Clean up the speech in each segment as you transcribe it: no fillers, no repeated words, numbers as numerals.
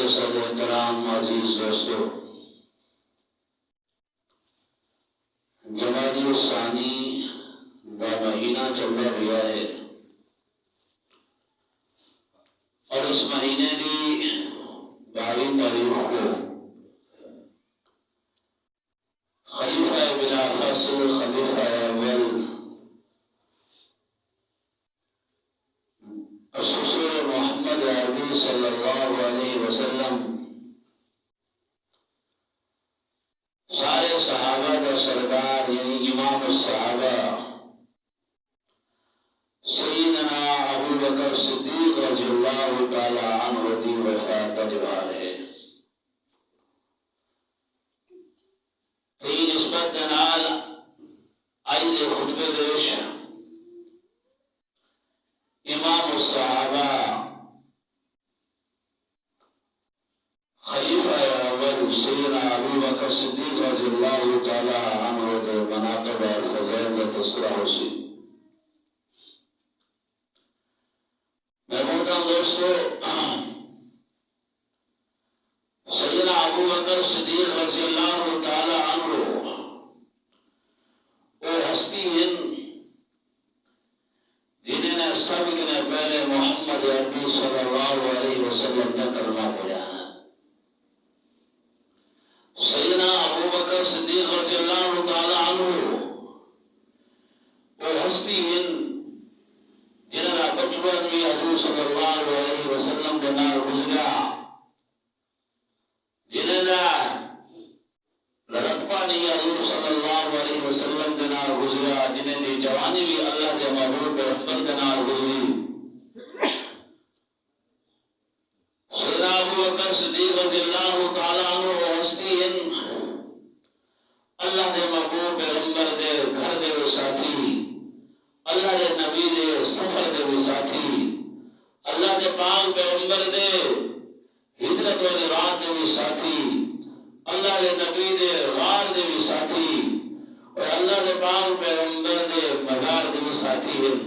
صدر کرام عزیز دوستو، جمادی الثانی دا مہینہ چلتا گیا ہے اور اس مہینے کی 22 تاریخ کو خلیفہ بلا فصل خلیفہ اول رسول محمد عربی صلی اللہ علیہ وسلم سارے صحابہ کا سردار یعنی امام الصحابہ سیدنا ابو بکر صدیق رضی اللہ تعالی عنہ دی وفات کا جوار ہے۔ تین نسبت دنال آئی دے خطبے دیش امام الصحابہ خلیفہ اول سیدنا ابو بکر صدیق رضی اللہ تعالی عنہ دے مناقب اور فضائل کا تذکرہ ہوسی۔ محبوبان دوستو، سیدنا ابو بکر صدیق رضی اللہ تعالی عنہ وہ ہستی ہیں جنہیں نے سب نے پہلے محمد عربی صلی اللہ علیہ وسلم نے کلمہ پڑھا ہے۔ سیدنا ابو بکر صدیق رضی اللہ تعالی عنہ وہ ہستی ہیں جنہاں بچپن میں حضور صلی اللہ علیہ وسلم کے نال گزرا، جنہاں لڑکپا نہیں حضور صلی اللہ علیہ وسلم کے نال گزرا، جنہیں دی جوانی بھی اللہ کے محبوب پیغمبر کے نال گزری۔ سیدنا ابو بکر صدیق رضی اللہ تعالی عنہ وہ ہستی ہیں اللہ کے محبوب پیغمبر دے گھر دے وہ ساتھی، اللہ دے نبی دے سفر دے وہ ساتھی، اللہ دے پاک پیغمبر دے ہجرت والے رات دے وہ ساتھی، اللہ دے نبی دے غار دے وہ ساتھی اور اللہ دے پاک پیغمبر دے مزار دے وہ ساتھی ہیں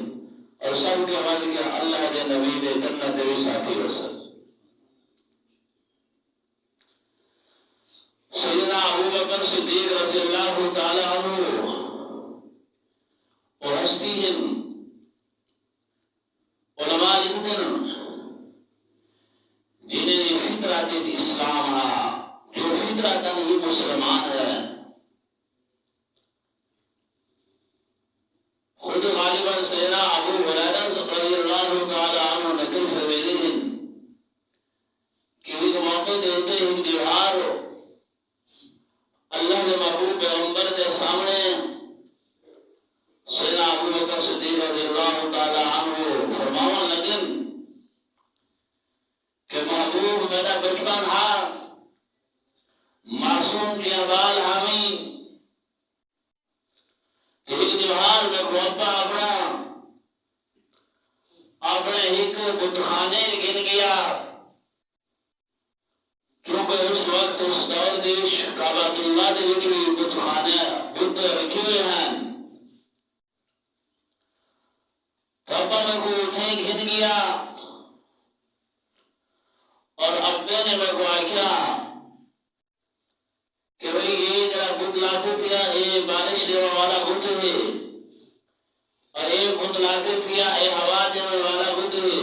اور سب کے بعد کہ اللہ دے نبی دے جنت دے وہ ساتھی ہو سکتے۔ سیدنا ابو بکر صدیق رضی اللہ تعالی عنہ اور ہستی ہیں علماء لکھن جنہیں فطرت اسلام ہے، جو فطرت ہی مسلمان ہے، خود غالباً سیدنا ابو ہریرہ رضی اللہ تعالی عنہ نقل فرماتے ہیں کہ ایک موقع دیتے ایک دیوار اللہ کے محبوب پیغمبر کے سامنے سیدنا ابو بکر صدیق رضی اللہ تعالی عنہ فرماون لگن کہ محبوب میرا بچپن ہے، معصوم کی بال حامی ایک دیوار میں گوپا اپنے ایک بتخانے گن گیا، کیونکہ اس وقت اس دور دیش کعبۃ اللہ دے وچ بھی بتخانے بت رکھے ہوئے ہیں۔ پاپا میں کو اٹھے گھن گیا اور ابے نے میں کو آکھیا کہ بھئی یہ جرا بت لاتے پیا یہ بارش دینے والا بت ہے اور یہ بت لاتے پیا یہ ہوا دینے والا بت ہے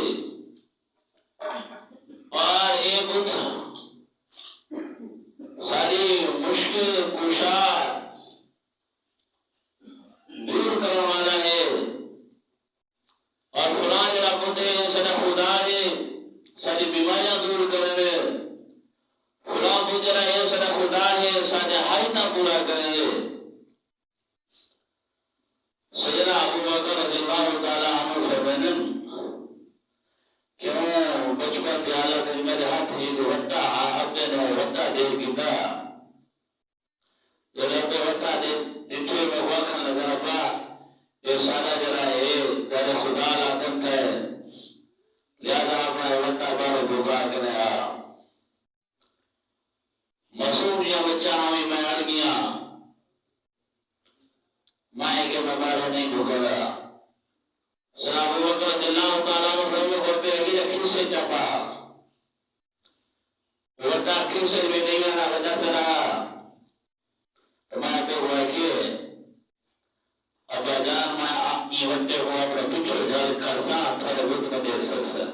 اور یہ بت ساری مشکل کشا دور کرنے والا ہے اور فلاں جرا بت ہے سدا خدا ہے ساری بیماریاں دور کرے، فلاں بت جرا ہے سدا خدا ہے سارے حاجتاں پورا کرے۔ سیدنا ابو بکر رضی اللہ تعالی عنہ فرماتے کیوں بچپن کی حالت میں میرے ہاتھ ہی وٹا ابے نے وٹا دے گیا، جب ابے وٹا دے دیتے میں واقع نظر پا یہ سارا جرا ہے تیرے خدا لاتن ہے لہذا اپنا وٹا بارو بھوگا کرے مسعود یا بچہ ہمیں میں اڑ گیا مائے کے میں بارو نہیں بھوگا۔ سلام ابو بکر رضی اللہ تعالیٰ عنہ فرماتے ہیں کہ اگے رکھی سے چپا وٹا کیسے بھی نہیں آنا بتاتا رہا تمہارا پہ ہوا کہ ابا جان میں آپ کی وٹے ہوا اپنا پچھو جل کرسا تھوڑے بت کا دیر سکسا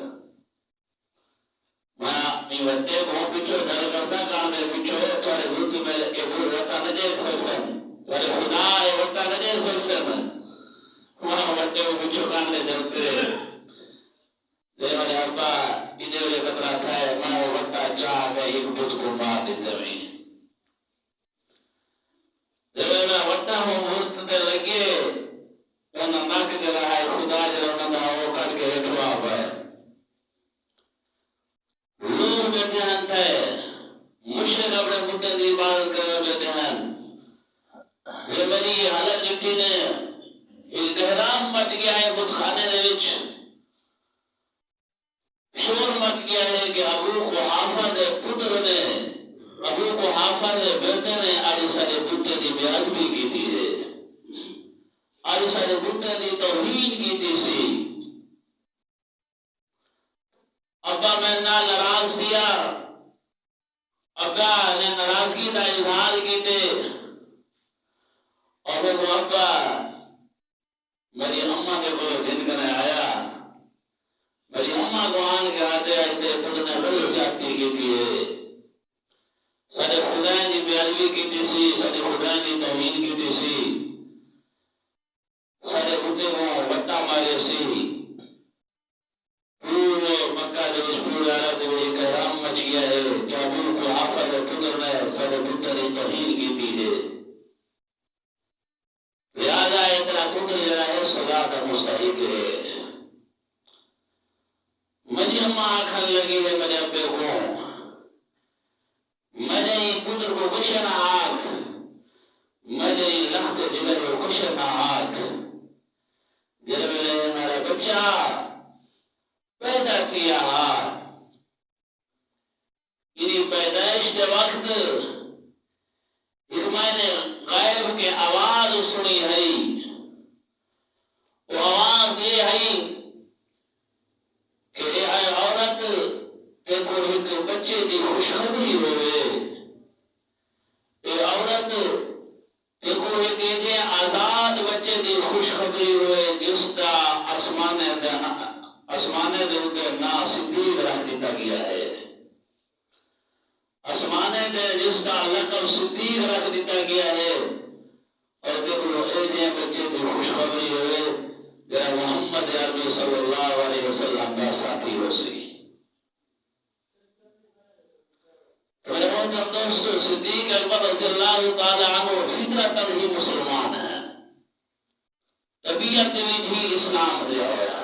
میں آپ کی وٹے کو پچھو جل کرسا کہاں میں پچھو تھوڑے بت میں ایک بھول وٹا نہ دیر سکسا تھوڑے خدا ہے وٹا نہ دیر سکسا وہاں وٹے کو پچھو کہاں میں جل کرے دے والے ابا ادھے والے بطرہ تھا ہے میں وٹا چاہ گئے ایک بت کو مار دیتے ہوئے جب وٹا ہوں مرت دے لگے انہوں ناک دے رہا ہے خدا جب انہوں نے وہ کر کے ہٹوا ہوا ہے لوگ بیٹھے ہیں تھے مشرق اپنے بٹے دی عبادت کر بیٹھے ہیں یہ میری حالت جٹی نے احترام مچ گیا ہے بت خانے دے وچ شور مچ گیا ہے کہ ابو قحافہ دے پتر نے ابو قحافہ دے بیٹے نے آج سارے بٹے دی بےادبی کی تھی ہے آج سارے بٹے دی توہین کی تھی سی ابا میں نہ ناراض دیا ابا نے ناراضگی کا اظہار کیتے اور وہ ابا میری اماں کے کو دن کرنے آیا میری اماں کو آن کے آتے آتے خود نے بڑی زیادتی کی تھی ہے سارے خدایاں دی بےادبی کی سی سارے خدایاں دی توہین کی سی سارے بوٹے کو وٹا مارے سی پورے مکہ دے پورے عرب دے احترام مچ گیا ہے کہ ابو قحافہ دے پتر نے سارے بوٹے دی توہین کی ہے لہذا اتنا پتر جڑا ہے سزا کا مستحق ہے میری اماں آنکھن لگی ہے میرے ابے کو میرے پتر کو کچھ نہ آنکھ میرے لخت جگر کو کچھ نہ آنکھ جب میرا بچہ پیدا کیا یعنی پیدائش کے وقت میں نے غیب کے آواز سنی ہے وہ آواز یہ ہے کہ اے عورت تے کو ایک بچے دی خوشخبری ہوئے اے عورت تے کو ایک ایجے آزاد بچے دی خوشخبری ہوئے جس کا آسمانے دے اتے نا صدیق رکھ دیتا گیا ہے آسمانے دے جس کا لقب صدیق رکھ دیتا گیا ہے اور دیکھو ایجے بچے دی خوشخبری ہوئے جب محمد عربی صلی اللہ علیہ وسلم کا ساتھی ہو سی تو میرے محترم دوستو صدیق اکبر رضی اللہ تعالی عنہ فطرتاً ہی مسلمان ہے طبیعت میں ہی اسلام لے آیا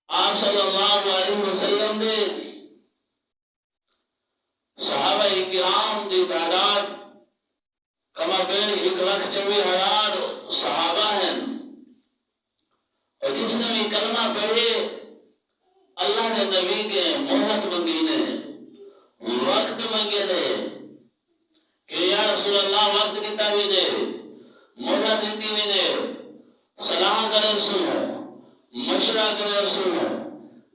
آپ صلی اللہ علیہ وسلم نے صحابہ کرام دی تعداد کما بیش 1,24,000 صحابہ ہیں اور جس نے بھی کلمہ پڑھے اللہ نے نبی کے مہلت منگی نے وقت منگے دے کہ یا رسول اللہ وقت دیتا بھی دے مہلت دیتی بھی دے سلام کرے سنو مشورہ کرے سنو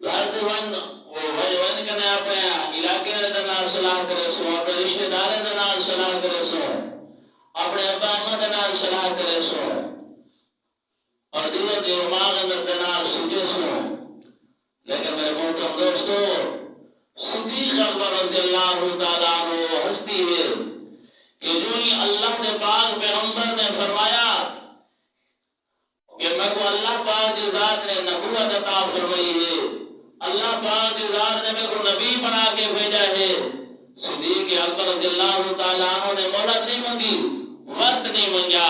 لارد ون کنے اپنے علاقے دنا سلام کرے سنو اپنے رشتہ دار دنا سلام کرے سنو اپنے ابا اما دنال صلاح کرے سو اور دیو دیوماغ اندر دنال سجے سو لیکن میرے محترم دوستو صدیق اکبر رضی اللہ تعالیٰ عنہ ہستی ہے کہ جو ہی اللہ نے پاک پیغمبر نے فرمایا کہ میں کو اللہ پاک کی ذات نے نبوت عطا فرمائی ہے اللہ پاک کی ذات نے میں کو نبی بنا کے بھیجا ہے صدیق اکبر رضی اللہ تعالیٰ عنہ نے مہلت نہیں مانگی وقت نہیں منگیا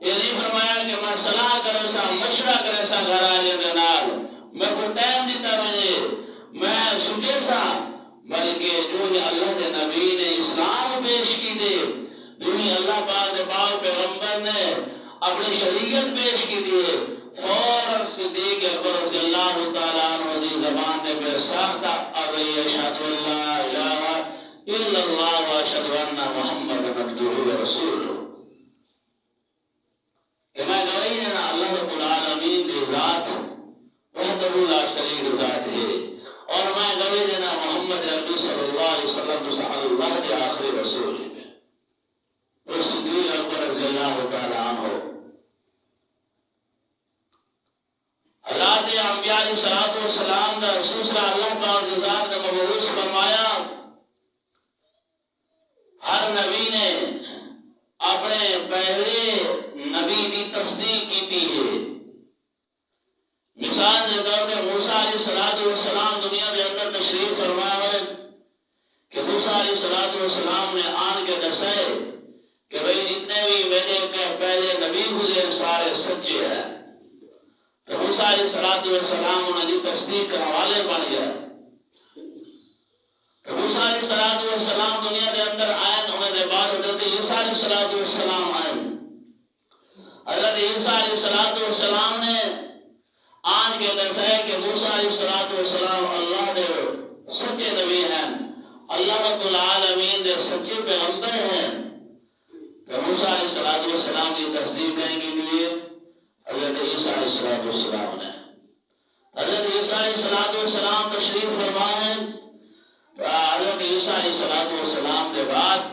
یہ نہیں فرمایا کہ میں صلاح کرے سا مشورہ کرے سا گھر آجے دنال میں کو ٹائم دیتا مجھے میں سجے سا بلکہ جو ہی اللہ کے نبی نے اسلام پیش کی دے جو ہی اللہ پاک پیغمبر نے اپنی شریعت پیش کی دی فوراً صدیق اکبر رضی اللہ تعالیٰ عنہ دی زبان نے بے ساختہ اگئی اشہد اللہ الہ الا اللہ و اشہد ان محمد عبدہ و رسولہ کہ میں گواہی دینا اللہ رب العالمین دی ذات وحدہ لا شریک ذات انبیاء علیہ الصلوۃ والسلام دا سلسلہ اللہ پاک دی ذات نے مبعوث فرمایا. ہر نبی نے اپنے پہلے نبی دی تصدیق کی ہے. مثال کے طور پہ موسیٰ علیہ الصلوۃ والسلام دنیا کے اندر تشریف فرمایا ہے کہ موسیٰ علیہ الصلوۃ والسلام نے آن کے دسائے کہ بھئی جتنے بھی میرے پہلے نبی گزرے سارے سچے ہیں. تو موسیٰ علیہ الصلوۃ والسلام انہوں نے تصدیق کرنے والے بن گیا. تو موسیٰ علیہ الصلوۃ والسلام دنیا کے اندر آئے، انہوں نے بعد حضرت عیسیٰ علیہ الصلوۃ والسلام آئے. حضرت عیسیٰ علیہ الصلوۃ والسلام نے آن کے دسائے کہ موسیٰ علیہ الصلوۃ والسلام اللہ دے سچے نبی ہیں، اللہ رب العالمین دے سچے پیغمبر ہیں. تو موسیٰ علیہ الصلوۃ والسلام کی تصدیق کرنے کے لیے حضرت عیسیٰ علیہ الصلوۃ والسلام نے حضرت عیسیٰ علیہ الصلوۃ والسلام تشریف فرمائے. حضرت عیسیٰ علیہ الصلوۃ والسلام کے بعد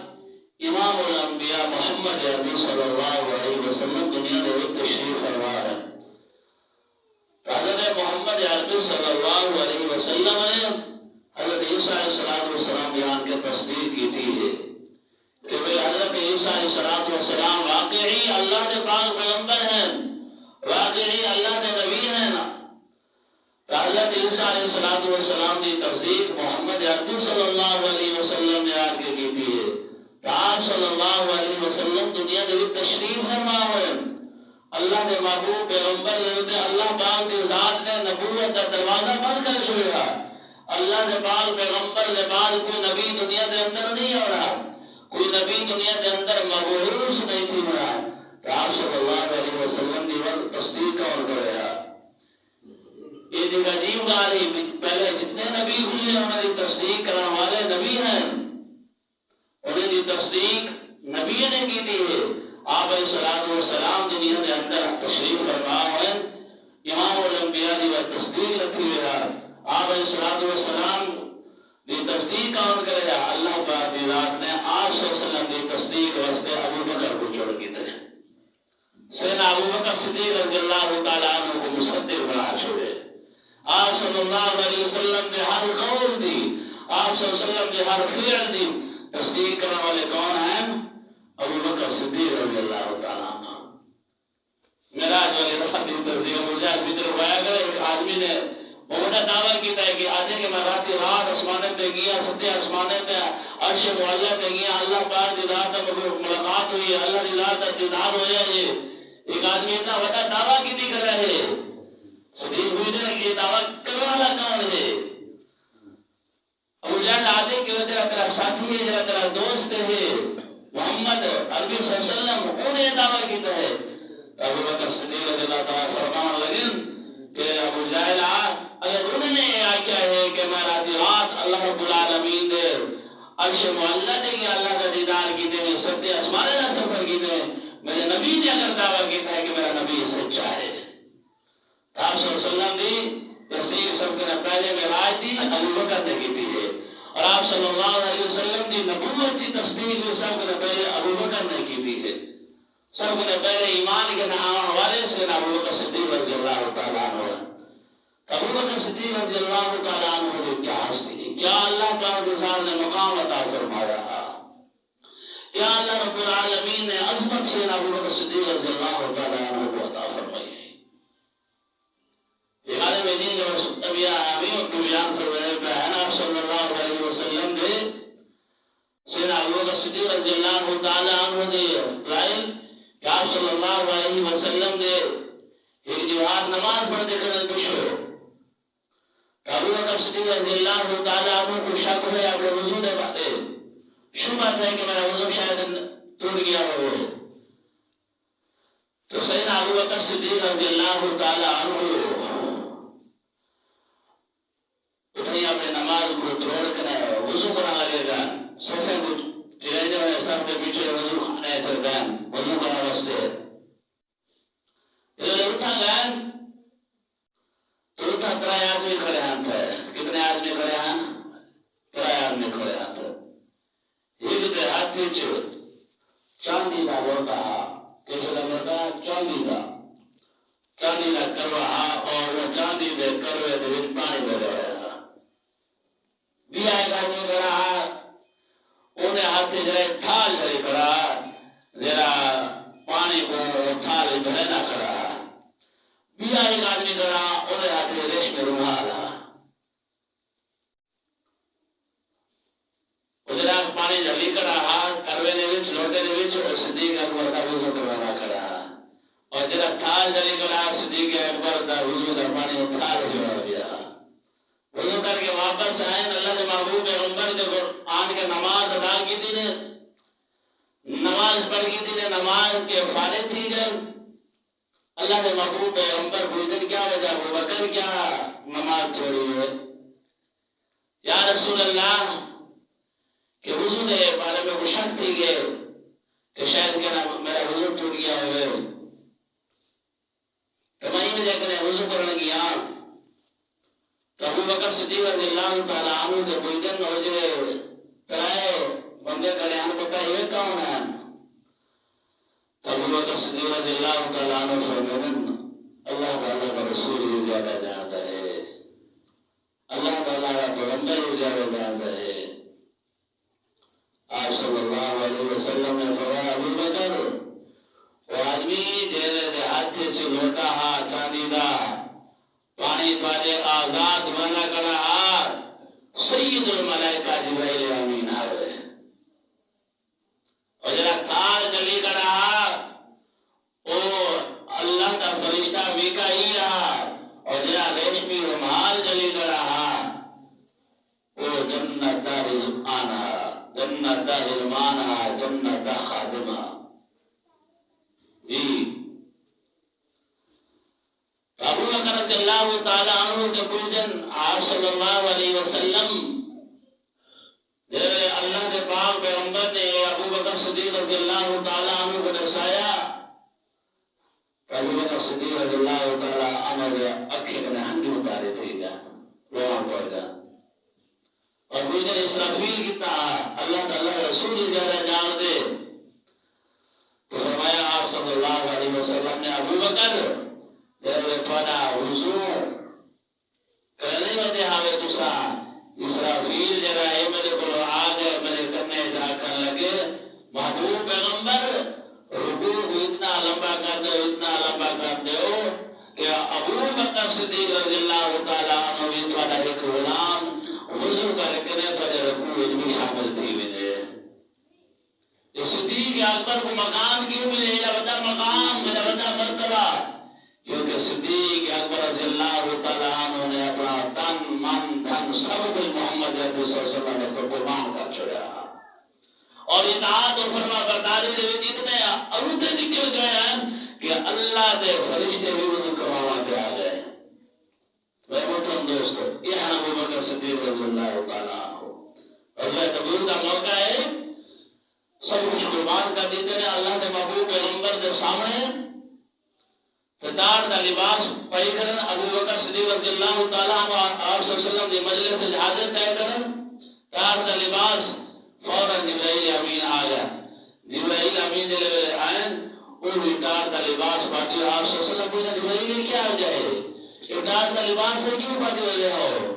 امام الانبیاء محمد عربی صلی اللہ علیہ وسلم دنیا میں تشریف فرما ہے. حضرت محمد عربی صلی اللہ علیہ وسلم نے حضرت عیسیٰ علیہ الصلوۃ والسلام بیان کے تصدیق کی تھی ہے کہ وہ حضرت عیسیٰ علیہ الصلوۃ والسلام واقعی اللہ کے پاک پیغمبر ہیں، واقعی اللہ کے نبی ہیں. حضرت عیسیٰ علیہ الصلوۃ والسلام کی تصدیق محمد عربی صلی اللہ علیہ وسلم نے آ کے کی تھی ہے. آپ صلی اللہ علیہ وسلم دنیا کے تشریف فرما ہے. اللہ کے محبوب پیغمبر نے اللہ پاک کی ذات نے نبوت کا دروازہ بند کر چھوڑا. اللہ کے پاک پیغمبر کے بعد کوئی نبی دنیا کے اندر نہیں ہو رہا، کوئی نبی دنیا کے اندر مبعوث نہیں تھی ہو رہا. تو آپ صلی اللہ علیہ وسلم کی تصدیق کون کرے گا؟ یہ دیکھ عجیب بات ہے. پہلے جتنے نبی ہوئے انہوں نے تصدیق کرنے والے نبی ہیں، انہیں کی تصدیق نبی نے کی تھی ہے. آپ علیہ الصلوۃ والسلام دنیا کے اندر تشریف فرما ہے، امام الانبیاء کی وہ تصدیق رکھی ہوئی ہے. آپ علیہ الصلوۃ والسلام کی تصدیق کون کرے گا؟ اللہ پاک کی ذات نے آپ صلی اللہ علیہ وسلم کی تصدیق واسطے ابو بکر کو چھوڑ کی طرح سیدنا ابو بکر صدیق رضی اللہ تعالیٰ عنہ کو مصدق بنا چھوڑے. آپ صلی اللہ علیہ وسلم نے ہر قول دی، آپ صلی اللہ علیہ وسلم نے ہر فعل دی تصدیق کرنے والے کون ہیں؟ ابو بکر صدیق رضی اللہ تعالیٰ عنہ. معراج والی رات کی تصدیق ہو جائے بھیتر ہوا گئے. ایک آدمی نے بہت دعویٰ کیتا ہے کہ آدھے کہ میں رات آسمانے پہ گیا، ستے آسمانے پہ عرش معلیٰ پہ گیا، اللہ پاک دی ذات سے ملاقات ہوئی، اللہ دی ذات سے دیدار ہوا. ایک آدمی اتنا بڑا دعویٰ کی کر رہا ہے. صدیق ہوئی تھے کہ یہ دعویٰ کرنے والا کون ہے؟ ابو جہل آدھے کہ وہ تیرا ساتھی ہے، تیرا دوست ہے محمد عربی صلی اللہ علیہ وسلم، انہوں نے یہ دعویٰ کیتا ہے. ابو بکر صدیق رضی اللہ تعالیٰ فرمان لگے کہ ابو جہل اگر انہوں نے یہ کیا ہے کہ میں رات اللہ رب العالمین دے عرش معلیٰ دے گیا، اللہ کا دیدار کیتے ہیں، ستے آسمانے کا سفر کیتے ہیں، میرے نبی نے اگر دعویٰ کیتا ہے کہ میرا نبی سچا ہے. آپ صلی اللہ علیہ وسلم دی تصدیق سب کے پہلے معراج دی ابو بکر نے کی ہے، اور آپ صلی اللہ علیہ وسلم دی نبوت کی تصدیق سب کے پہلے ابو بکر نے کی ہے. سب کے پہلے ایمان کے حوالے سے ابو بکر صدیق رضی اللہ تعالیٰ عنہ. ابو بکر صدیق رضی اللہ تعالیٰ عنہ کی کیا ہستی، کیا اللہ پاک نے مقام عطا فرمایا، کیا اللہ رب العالمین نے عظمت سے ابو بکر صدیق رضی اللہ تعالیٰ عنہ کو عطا فرمائی. عالم دین جو طبیعہ آمین کو بیان فرمائے بہنا صلی اللہ علیہ وسلم نے سیدنا ابو بکر صدیق رضی اللہ تعالیٰ عنہ نے فرمایا کہ آپ صلی اللہ علیہ وسلم نے ایک جوار نماز پڑھتے کرنے پوچھو. ابو بکر صدیق رضی اللہ تعالیٰ عنہ کو شک ہے آپ نے وضو دے باتیں شبہ ہے کہ میرا وضو شاید ٹوٹ گیا ہو. تو سیدنا ابو بکر صدیق رضی اللہ تعالیٰ عنہ اپنے نماز کو توڑ کر وضو کرنا لگے گا. صفے کو چلے جائے سب کے پیچھے وضو کھانے تھے بہن وضو کرنا واسطے اٹھا گئے تو اٹھا ترائے آدمی کھڑے ہاتھ تھے. کتنے آدمی کھڑے ہیں؟ ترائے آدمی کھڑے ہاتھ. ایک کے ہاتھ چاندی کا لوٹا کیسے لگتا چاندی کا کروا اور وہ چاندی دے آدمی کھڑا انہیں ہاتھ جائے تھال جائے کھڑا ذرا پانی کو تھال بھرے نہ کھڑا بیا ایک آدمی کھڑا انہیں ہاتھ ریشم رومال ذرا پانی جلی کھڑا کروے نے وچ لوٹے نے وچ اور صدیق اکبر کا وضو کروانا کھڑا اور ذرا تھال جلی کھڑا صدیق اکبر کا وضو کا پانی تھال جوڑ دیا وضو کر کے واپس آئے اللہ کے محبوب پیغمبر نے آن کے نماز ادا کی تھی نے نماز پڑھ کی تھی نے نماز کے فارغ تھی گئے اللہ کے محبوب پیغمبر پوچھتے کیا وجہ ابو بکر کیا نماز چھوڑی ہے یا رسول اللہ کہ وضو نے بارے میں وہ شک تھی گئے کہ شاید کہ میرا وضو ٹوٹ گیا ہوئے تو میں ہی دیکھنے وضو کرنے گیا تو ابو بکر صدیق رضی اللہ تعالیٰ عنہ کے کوئی دن ہو جائے ترائے بندے کرے ہم پتہ یہ کون ہے تو ابو بکر صدیق رضی اللہ تعالیٰ عنہ فرمودن اللہ تعالیٰ کا رسول ہی زیادہ جانتا ہے اللہ تعالیٰ کا پیغمبر ہی زیادہ جانتا ہے آپ صلی اللہ علیہ وسلم نے فرمایا ابو بکر وہ آدمی جیسے ہاتھ سے لوٹا ہاتھ چاندی کا پانی پانے آزاد بنا کرا سید الملائکہ جبرائیل امین آئے اور ذرا تھال جلی کرا وہ اللہ کا فرشتہ میکائیل رہا اور ذرا ریشمی رومال جلی کرا وہ جنت دا رزقانا جنت دا رضمانا جنت دا خادمہ جی ابو بکر رضی اللہ تعالیٰ عنہ کے پوجن آپ صلی اللہ علیہ وسلم اللہ کے پاک پیغمبر نے ابو بکر صدیق رضی اللہ تعالیٰ عنہ کو دسایا ابو بکر صدیق رضی اللہ تعالیٰ عنہ کے اکھے میں ہنگی اتارے تھے گا روحاں پڑ گا اور پوجن اسرافیل کتنا اللہ تعالیٰ رسول زیادہ جان دے تو فرمایا آپ صلی اللہ علیہ وسلم نے ابو بکر جب تھوڑا وضو کرنے وجہ آوے تسا اسرافیل جگہ ہے میرے کو آگے میرے کرنے جا کر لگے محبوب پیغمبر رکوع کو اتنا لمبا کر دے ہو کہ ابو بکر صدیق رضی اللہ تعالیٰ عنہ تھوڑا ایک غلام وضو کر کے تھوڑے رکوع میں شامل تھی وجہ صدیق اکبر کو مقام کیوں ملے یہ بتا مقام میرا بتا مرتبہ کیونکہ صدیق اکبر رضی اللہ تعالیٰ عنہ نے اپنا تن من دھن سب کچھ محمد رسول صلی اللہ علیہ وسلم نے قربان کر چھوڑا اور اطاعت و فرما برداری دے اتنے اروتے نکل گئے ہیں کہ اللہ دے فرشتے بھی وضو کروانا دے آ گئے میرے محترم دوستو یہ ہے ابو بکر صدیق رضی اللہ تعالیٰ عنہ غزوہ تبوک کا موقع ہے سب کچھ قربان کر دیتے ہیں اللہ کے محبوب پیغمبر کے سامنے تدار کا لباس پڑی کرن ابو بکر صدیق رضی اللہ تعالیٰ عنہ آپ صلی اللہ علیہ وسلم کی مجلس سے حاضر طے کرن تدار کا لباس فوراً جبرائیل امین آ گیا جبرائیل امین دے آئیں ان تدار کا لباس پاتی آپ صلی اللہ علیہ وسلم پوچھا جبرائیل کیا ہو جائے تدار کا لباس سے کیوں پاتی ہو جائے ہو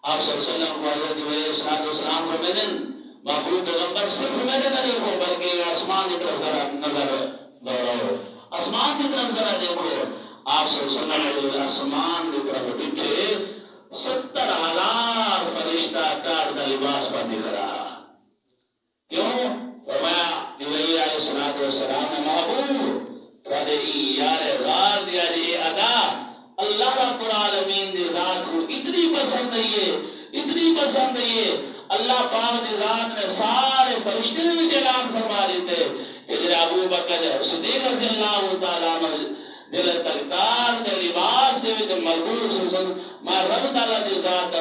آپ صلی اللہ علیہ وسلم کو حضرت جبرائیل صلی اللہ علیہ وسلم فرمیدن محبوب پیغمبر صرف میرے نہ دیکھو بلکہ آسمان کی طرف ذرا نظر دوڑاؤ آسمان کی طرف ذرا دیکھو آپ صلی اللہ علیہ وسلم آسمان کی طرف دیکھے 70,000 فرشتہ تار کا لباس پر دکھ رہا کیوں فرمایا جبرائیل علیہ السلام نے محبوب تھوڑے یار غار دیا جی ادا اللہ رب العالمین دی ذات کو اتنی پسند ہے یہ اللہ پاک دی ذات نے سارے فرشتے بھی اعلان فرما دیتے کہ ابو بکر صدیق رضی اللہ تعالیٰ عنہ دل تکتار دے لباس دے وچ ملبوس حسن میں رب تعالیٰ دی ذات